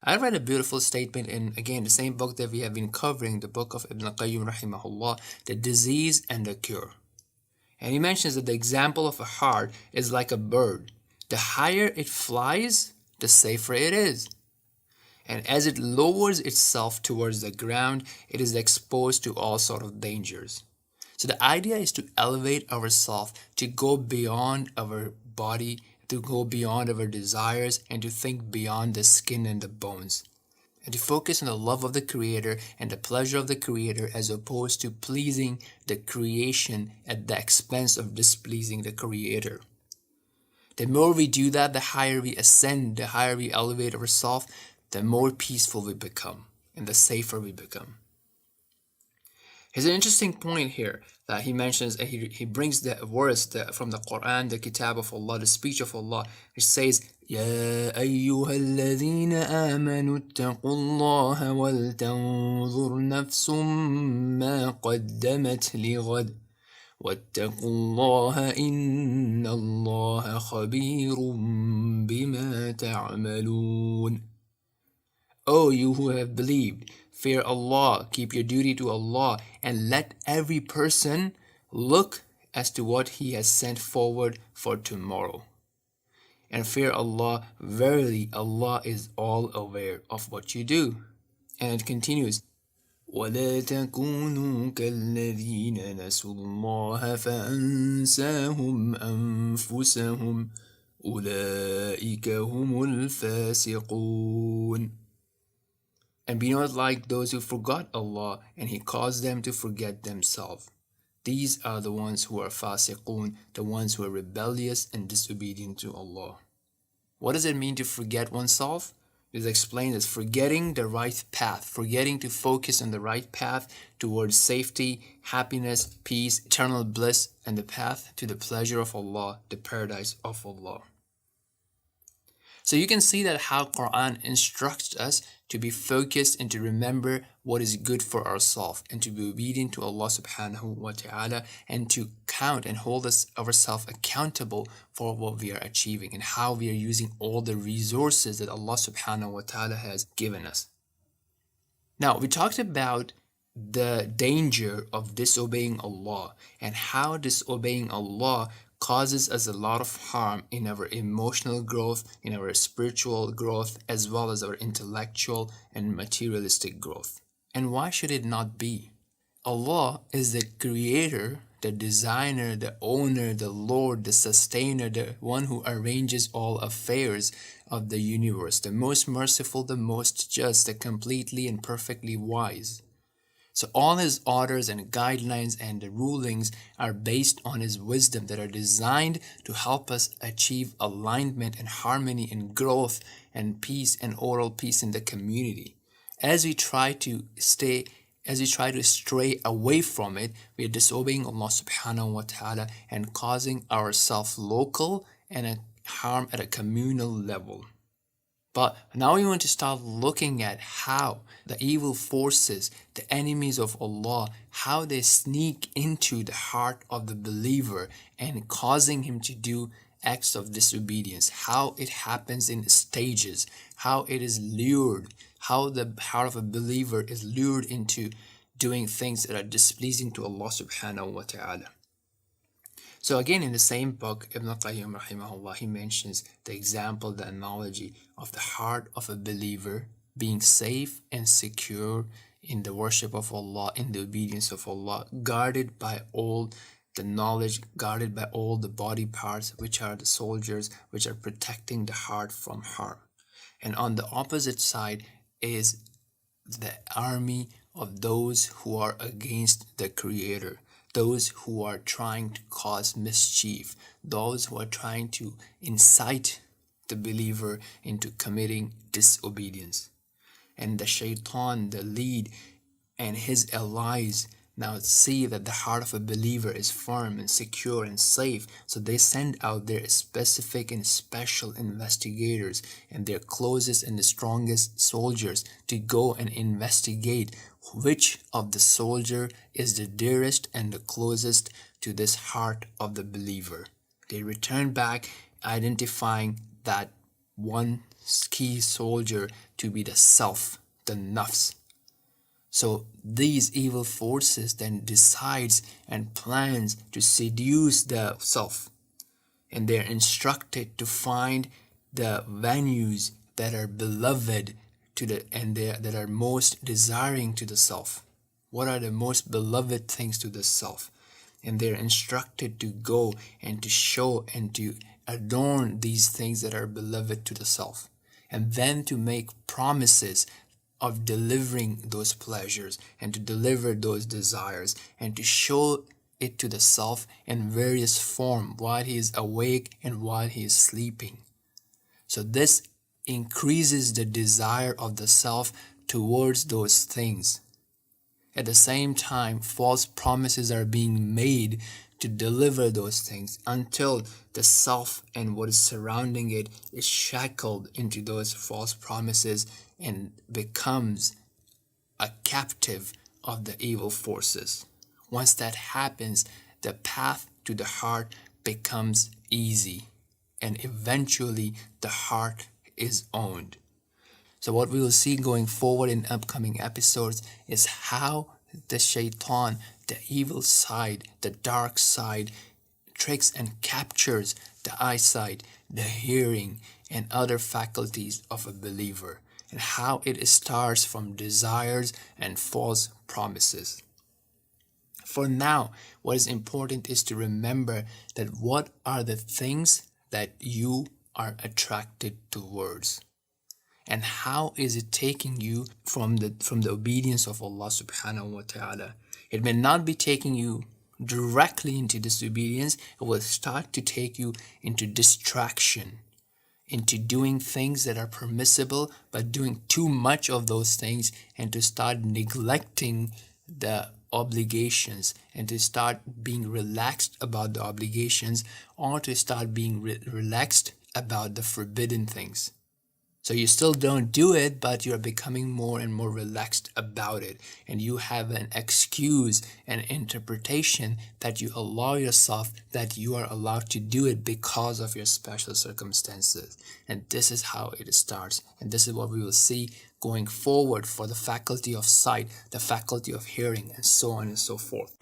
I read a beautiful statement in, again, the same book that we have been covering, the book of al-Qayyim Rahimahullah, The Disease and the Cure. And he mentions that the example of a heart is like a bird. The higher it flies, the safer it is. And as it lowers itself towards the ground, it is exposed to all sort of dangers. So the idea is to elevate ourselves, to go beyond our body, to go beyond our desires, and to think beyond the skin and the bones. And to focus on the love of the Creator and the pleasure of the Creator, as opposed to pleasing the creation at the expense of displeasing the Creator. The more we do that, the higher we ascend, the higher we elevate ourselves, the more peaceful we become and the safer we become. Here's an interesting point here that he mentions. He brings the words from the Quran, the Kitab of Allah, the speech of Allah, which says, يَا أَيُّهَا الَّذِينَ آمَنُوا اتَّقُوا اللَّهَ وَلْتَنظُرْ نَفْسٌ مَا قَدَّمَتْ لِغَدٍ وَاتَّقُوا اللَّهَ إِنَّ اللَّهَ خَبِيرٌ بِمَا تَعْمَلُونَ. O you who have believed, fear Allah, keep your duty to Allah, and let every person look as to what he has sent forward for tomorrow. And fear Allah, verily Allah is all aware of what you do. And it continues, وَلَا تَكُونُوا كَالَّذِينَ نَسُوا اللَّهَ فَأَنْسَاهُمْ أَنفُسَهُمْ أُولَئِكَ هُمُ الْفَاسِقُونَ. And be not like those who forgot Allah, and He caused them to forget themselves. These are the ones who are fasiqun, the ones who are rebellious and disobedient to Allah. What does it mean to forget oneself? It is explained as forgetting the right path, forgetting to focus on the right path towards safety, happiness, peace, eternal bliss, and the path to the pleasure of Allah, the paradise of Allah. So you can see that how Quran instructs us to be focused and to remember what is good for ourselves, and to be obedient to Allah subhanahu wa ta'ala, and to count and hold ourselves accountable for what we are achieving and how we are using all the resources that Allah subhanahu wa ta'ala has given us. Now, we talked about the danger of disobeying Allah and how disobeying Allah causes us a lot of harm in our emotional growth, in our spiritual growth, as well as our intellectual and materialistic growth. And why should it not be? Allah is the creator, the designer, the owner, the Lord, the sustainer, the one who arranges all affairs of the universe, the most merciful, the most just, the completely and perfectly wise. So all His orders and guidelines and the rulings are based on His wisdom, that are designed to help us achieve alignment and harmony and growth and peace and oral peace in the community. As we try to stray away from it, we are disobeying Allah subhanahu wa ta'ala and causing ourselves local and a harm at a communal level. But now we want to start looking at how the evil forces, the enemies of Allah, how they sneak into the heart of the believer and causing him to do acts of disobedience, how it happens in stages, how it is lured, how the heart of a believer is lured into doing things that are displeasing to Allah subhanahu wa ta'ala. So again, in the same book, al-Qayyim Rahimahullah, he mentions the example, the analogy of the heart of a believer being safe and secure in the worship of Allah, in the obedience of Allah, guarded by all the knowledge, guarded by all the body parts, which are the soldiers, which are protecting the heart from harm. And on the opposite side is the army of those who are against the Creator, those who are trying to cause mischief, those who are trying to incite the believer into committing disobedience. And the shaitan, the lead, and his allies now see that the heart of a believer is firm and secure and safe, so they send out their specific and special investigators and their closest and the strongest soldiers to go and investigate which of the soldier is the dearest and the closest to this heart of the believer. They return back identifying that one key soldier to be the self, the nafs. So these evil forces then decides and plans to seduce the self, and they're instructed to find the venues that are beloved to the that are most desiring to the self. What are the most beloved things to the self? And they're instructed to go and to show and to adorn these things that are beloved to the self, and then to make promises of delivering those pleasures and to deliver those desires and to show it to the self in various form while he is awake and while he is sleeping. So this increases the desire of the self towards those things. At the same time, false promises are being made to deliver those things until the self and what is surrounding it is shackled into those false promises and becomes a captive of the evil forces. Once that happens, the path to the heart becomes easy, and eventually the heart is owned. So what we will see going forward in upcoming episodes is how the shaitan, the evil side, the dark side, tricks and captures the eyesight, the hearing, and other faculties of a believer, and how it starts from desires and false promises. For now, what is important is to remember that what are the things that you are attracted towards, and how is it taking you from the obedience of Allah subhanahu wa ta'ala. It may not be taking you directly into disobedience. It will start to take you into distraction, into doing things that are permissible, but doing too much of those things, and to start neglecting the obligations, and to start being relaxed about the obligations, or to start being relaxed about the forbidden things. So you still don't do it, but you're becoming more and more relaxed about it. And you have an excuse and interpretation that you allow yourself, that you are allowed to do it because of your special circumstances. And this is how it starts. And this is what we will see going forward for the faculty of sight, the faculty of hearing, and so on and so forth.